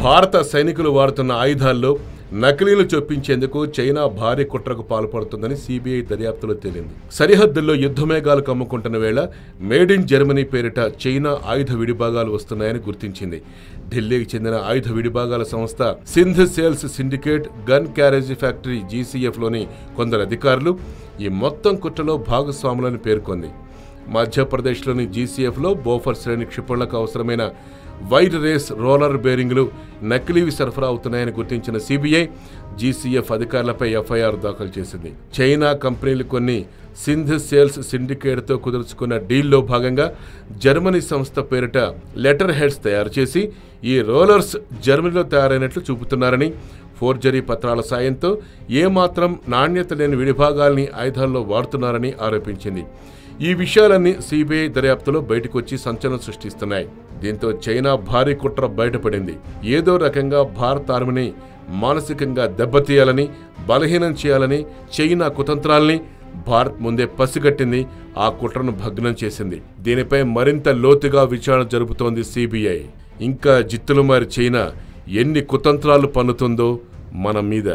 భారత సైనికులు వాడుతున్న ఆయుధాల్లో నకిలీలు చొప్పించేందుకు చైనా భారీ కుట్రకు పాల్పడుతుందని సిబిఐ దర్యాప్తులో తేలింది. సరిహద్దుల్లో యుద్ధమేఘాలు కమ్ముకుంటున్న వేళ మేడ్ ఇన్ జర్మనీ పేరిట చైనా ఆయుధ విడిభాగాలు వస్తున్నాయని గుర్తించింది. ఢిల్లీకి చెందిన ఆయుధ విడిభాగాల సంస్థ Sindh sales syndicate gun carriage factory జీసీఎఫ్లోని కొందరు అధికారులు ఈ మొత్తం కుట్రలో భాగస్వాములని పేర్కొంది. మధ్యప్రదేశ్లోని జీసీఎఫ్లో బోఫర్ శ్రేణి క్షిపణులకు అవసరమైన వైడ్ రేస్ రోలర్ బేరింగ్లు నకిలీవి సరఫరా అవుతున్నాయని గుర్తించిన సిబిఐ జీసీఎఫ్ అధికారులపై ఎఫ్ఐఆర్ దాఖలు చేసింది. చైనా కంపెనీలు కొన్ని సింధ్ సేల్స్ సిండికేట్తో కుదుర్చుకున్న డీల్లో భాగంగా జర్మనీ సంస్థ పేరిట లెటర్ హెడ్స్ తయారు చేసి ఈ రోలర్స్ జర్మనీలో తయారైనట్లు చూపుతున్నారని, ఫోర్జరీ పత్రాల సాయంతో ఏమాత్రం నాణ్యత లేని విడిభాగాల్ని ఆయుధాల్లో వాడుతున్నారని ఆరోపించింది. ఈ విషయాలన్నీ సిబిఐ దర్యాప్తులో బయటకొచ్చి సంచలనం సృష్టిస్తున్నాయి. దీంతో చైనా భారీ కుట్ర బయటపడింది. ఏదో రకంగా భారత ఆర్మీని మానసికంగా దెబ్బతీయాలని, బలహీనం చేయాలని చైనా కుతంత్రాల్ని భారత్ ముందే పసిగట్టింది. ఆ కుట్రను భగ్నం చేసింది. దీనిపై మరింత లోతుగా విచారణ జరుపుతోంది సిబిఐ. ఇంకా జిత్తులు మారి చైనా ఎన్ని కుతంత్రాలు పన్నుతుందో మన మీద.